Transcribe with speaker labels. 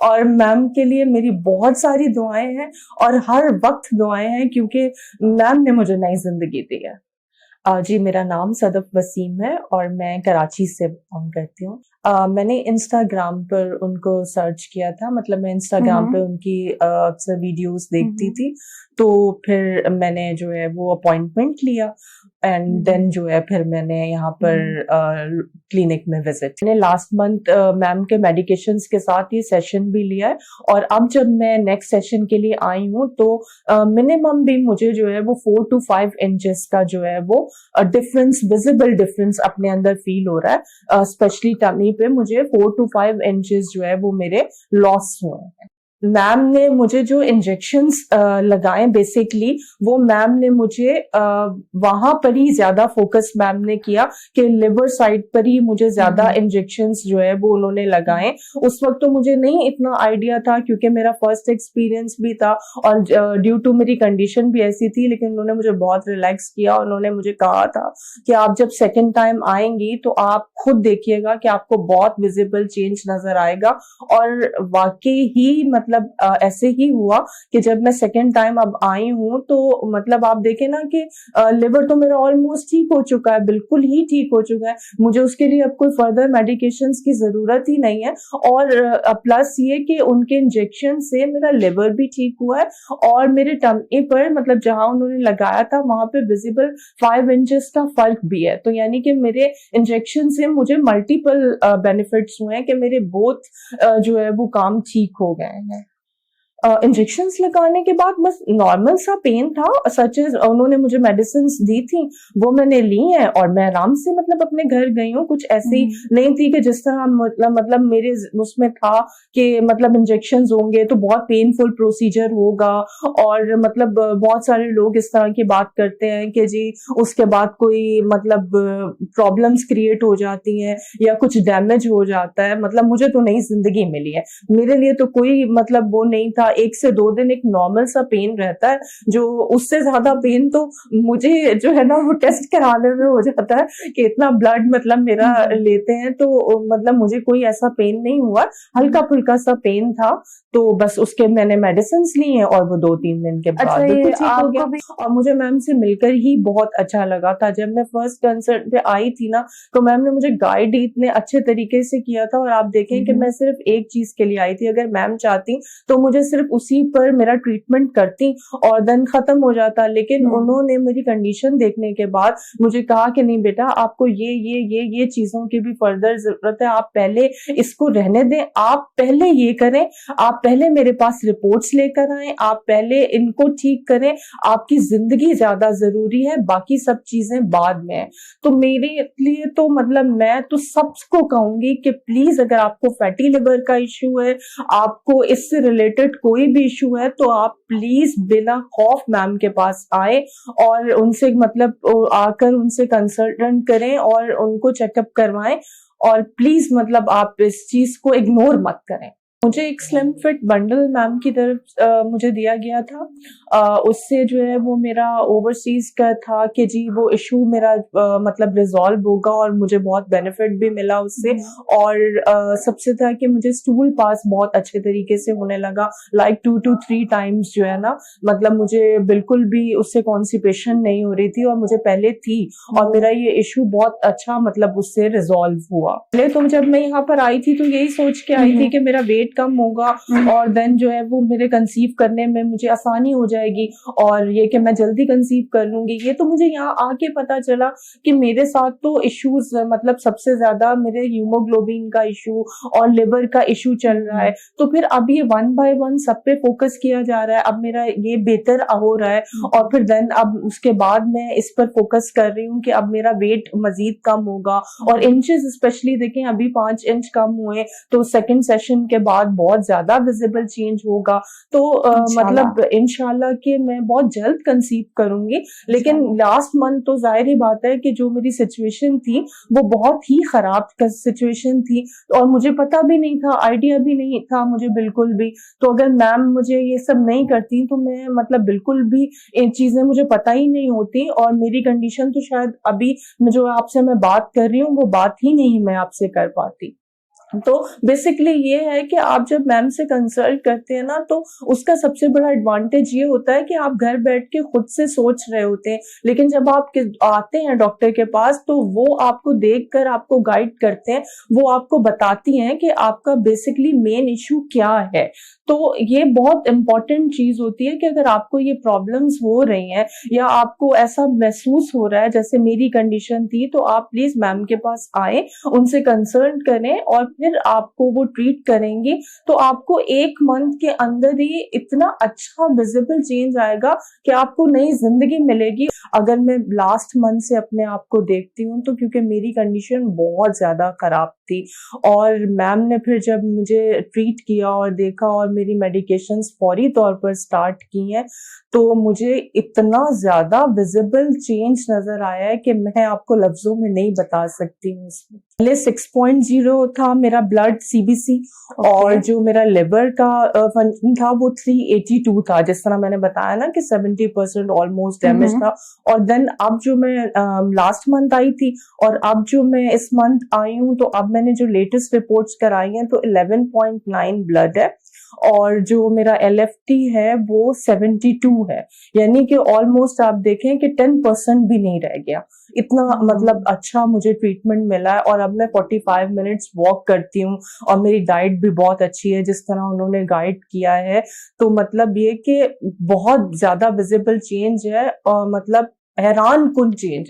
Speaker 1: और मैम के लिए मेरी बहुत सारी दुआएं हैं और हर वक्त दुआएं हैं, क्योंकि मैम ने मुझे नई जिंदगी दी है। जी, मेरा नाम सदफ वसीम है और मैं कराची से बिलोंग करती हूँ। मैंने इंस्टाग्राम पर उनको सर्च किया था, मतलब मैं इंस्टाग्राम पे उनकी अक्सर वीडियोस देखती थी, तो फिर मैंने जो है वो अपॉइंटमेंट लिया एंड देन जो है फिर मैंने यहाँ पर क्लिनिक में विजिट। मैंने लास्ट मंथ मैम के मेडिकेशंस के साथ ये सेशन भी लिया है और अब जब मैं नेक्स्ट सेशन के लिए आई हूँ तो मिनिमम भी मुझे जो है वो 4 to 5 इंचेस का जो है वो डिफरेंस, विजिबल डिफरेंस अपने अंदर फील हो रहा है। स्पेशली टमी पे मुझे 4 to 5 इंचेस जो है वो मेरे लॉस हुए हैं। मैम ने मुझे जो इंजेक्शंस लगाए बेसिकली, वो मैम ने मुझे वहां पर ही ज्यादा फोकस मैम ने किया कि लिवर साइड पर ही मुझे ज्यादा इंजेक्शंस जो है वो उन्होंने लगाए। उस वक्त तो मुझे नहीं इतना आइडिया था क्योंकि मेरा फर्स्ट एक्सपीरियंस भी था और ड्यू टू मेरी कंडीशन भी ऐसी थी, लेकिन उन्होंने मुझे बहुत रिलैक्स किया। उन्होंने मुझे कहा था कि आप जब सेकेंड टाइम आएंगी तो आप खुद देखिएगा कि आपको बहुत विजिबल चेंज नजर आएगा। और वाकई ही मतलब ऐसे ही हुआ कि जब मैं सेकेंड टाइम अब आई हूं तो मतलब आप देखें ना कि लिवर तो मेरा ऑलमोस्ट ठीक हो चुका है, बिल्कुल ही ठीक हो चुका है। मुझे उसके लिए अब कोई फर्दर मेडिकेशंस की जरूरत ही नहीं है। और प्लस ये कि उनके इंजेक्शन से मेरा लिवर भी ठीक हुआ है और मेरे टमी पर मतलब जहां उन्होंने लगाया था वहां पे विजिबल 5 इंचेस का फर्क भी है। तो यानी कि मेरे इंजेक्शन से मुझे मल्टीपल बेनिफिट्स हुए हैं कि मेरे बोथ जो है वो काम ठीक हो गए हैं। इंजेक्शंस लगाने के बाद बस नॉर्मल सा पेन था, सच एज उन्होंने मुझे मेडिसिन दी थी, वो मैंने ली हैं और मैं आराम से मतलब अपने घर गई हूँ। कुछ ऐसी नहीं थी कि जिस तरह मतलब मेरे उसमें था कि मतलब इंजेक्शंस होंगे तो बहुत पेनफुल प्रोसीजर होगा और मतलब बहुत सारे लोग इस तरह की बात करते हैं कि जी उसके बाद कोई मतलब प्रॉब्लम्स क्रिएट हो जाती हैं या कुछ डैमेज हो जाता है। मतलब मुझे तो नई जिंदगी मिली है, मेरे लिए तो कोई मतलब वो नहीं था। 1 से 2 दिन एक नॉर्मल सा पेन रहता है, जो उससे ज्यादा पेन तो मुझे जो है ना वो टेस्ट कराने में हो जाता है कि इतना ब्लड मतलब मेरा लेते हैं, तो मतलब मुझे कोई ऐसा पेन नहीं हुआ, हल्का फुल्का सा पेन था। तो बस उसके मैंने मेडिसिन ली हैं और वो 2-3 दिन के बाद बिल्कुल ठीक हो गया। और मुझे मैम से मिलकर ही बहुत अच्छा लगा था। जब मैं फर्स्ट कंसर्ट पे आई थी ना तो मैम ने मुझे गाइड इतने अच्छे तरीके से किया था और आप देखें कि मैं सिर्फ एक चीज के लिए आई थी। अगर मैम चाहती तो मुझे सिर्फ उसी पर मेरा ट्रीटमेंट करती और देन खत्म हो जाता, लेकिन उन्होंने मेरी कंडीशन देखने के बाद मुझे कहा कि नहीं बेटा, आपको ये चीजों की भी फर्दर जरूरत है, आप पहले इसको रहने दें, आप पहले ये करें, आप पहले मेरे पास रिपोर्ट्स लेकर आए, आप पहले इनको ठीक करें, आपकी जिंदगी ज्यादा जरूरी है, बाकी सब चीजें बाद में है। तो मेरे लिए तो मतलब मैं तो सबको कहूंगी कि प्लीज अगर आपको फैटी लिवर का इश्यू है, आपको इससे रिलेटेड कोई भी इशू है, तो आप प्लीज बिना खौफ मैम के पास आए और उनसे मतलब आकर उनसे कंसल्टेंट करें और उनको चेकअप करवाएं। और प्लीज मतलब आप इस चीज को इग्नोर मत करें। मुझे एक स्लिम फिट बंडल मैम की तरफ मुझे दिया गया था। उससे जो है वो मेरा ओवरसीज का था कि जी वो इशू मेरा मतलब रिजॉल्व होगा और मुझे बहुत बेनिफिट भी मिला उससे। और सबसे था कि मुझे स्टूल पास बहुत अच्छे तरीके से होने लगा, लाइक 2 to 3 टाइम्स जो है ना, मतलब मुझे बिल्कुल भी उससे कॉन्स्टिपेशन नहीं हो रही थी और मुझे पहले थी और मेरा ये इशू बहुत अच्छा मतलब उससे रिजॉल्व हुआ। पहले तो जब मैं यहाँ पर आई थी तो यही सोच के आई थी कि मेरा वेट कम होगा और देन जो है वो मेरे कंसीव करने में मुझे आसानी हो जाएगी और ये कि मैं जल्दी कंसीव कर लूंगी। ये तो मुझे यहाँ आके पता चला कि मेरे साथ तो इश्यूज मतलब सबसे ज्यादा मेरे हीमोग्लोबिन का इशू और लिवर का इशू चल रहा है। तो फिर अब ये 1 by 1 सब पे फोकस किया जा रहा है। अब मेरा ये बेहतर हो रहा है और फिर देन अब उसके बाद मैं इस पर फोकस कर रही हूँ कि अब मेरा वेट मजीद कम होगा और इंचेस स्पेशली देखें अभी 5 इंच कम हुए, तो सेकेंड सेशन के बाद बहुत ज्यादा विजिबल चेंज होगा। तो मतलब इंशाल्लाह कि मैं बहुत जल्द कंसीव करूंगी। लेकिन लास्ट मंथ तो जाहिर ही बात है कि जो मेरी सिचुएशन थी वो बहुत ही खराब सिचुएशन थी और मुझे पता भी नहीं था, आइडिया भी नहीं था मुझे बिल्कुल भी। तो अगर मैम मुझे ये सब नहीं करती तो मैं मतलब बिल्कुल भी इन चीजें मुझे पता ही नहीं होती और मेरी कंडीशन तो शायद अभी जो आपसे मैं बात कर रही हूँ वो बात ही नहीं मैं आपसे कर पाती। तो बेसिकली ये है कि आप जब मैम से कंसल्ट करते हैं ना, तो उसका सबसे बड़ा एडवांटेज ये होता है कि आप घर बैठ के खुद से सोच रहे होते हैं, लेकिन जब आप आते हैं डॉक्टर के पास तो वो आपको देखकर आपको गाइड करते हैं, वो आपको बताती हैं कि आपका बेसिकली मेन इश्यू क्या है। तो ये बहुत इंपॉर्टेंट चीज होती है कि अगर आपको ये प्रॉब्लम्स हो रही हैं या आपको ऐसा महसूस हो रहा है जैसे मेरी कंडीशन थी, तो आप प्लीज मैम के पास आए, उनसे कंसल्ट करें और फिर आपको वो ट्रीट करेंगी। तो आपको 1 मंथ के अंदर ही इतना अच्छा विजिबल चेंज आएगा कि आपको नई जिंदगी मिलेगी। अगर मैं लास्ट मंथ से अपने आप को देखती हूँ तो क्योंकि मेरी कंडीशन बहुत ज्यादा खराब थी, और मैम ने फिर जब मुझे ट्रीट किया और देखा और मेरी मेडिकेशंस फौरी तौर पर स्टार्ट की हैं, तो मुझे इतना ज्यादा विजिबल चेंज नजर आया है कि मैं आपको लफ्जों में नहीं बता सकती हूँ। इसमें पहले 6.0 था मेरा ब्लड सीबीसी, और जो मेरा लिवर का फंक्शन था वो 382 था, जिस तरह मैंने बताया ना कि 70% ऑलमोस्ट डैमेज था। और देन अब जो मैं लास्ट मंथ आई थी और अब जो मैं इस मंथ आई हूँ, तो अब मैंने जो लेटेस्ट रिपोर्ट्स कराई हैं तो 11.9 ब्लड है, और जो मेरा LFT है वो 72 है, यानी कि ऑलमोस्ट आप देखें कि 10% भी नहीं रह गया। इतना मतलब अच्छा मुझे ट्रीटमेंट मिला है, और अब मैं 45 मिनट्स वॉक करती हूँ, और मेरी डाइट भी बहुत अच्छी है जिस तरह उन्होंने गाइड किया है। तो मतलब ये कि बहुत ज्यादा विजिबल चेंज है, और मतलब हैरान कुन चेंज।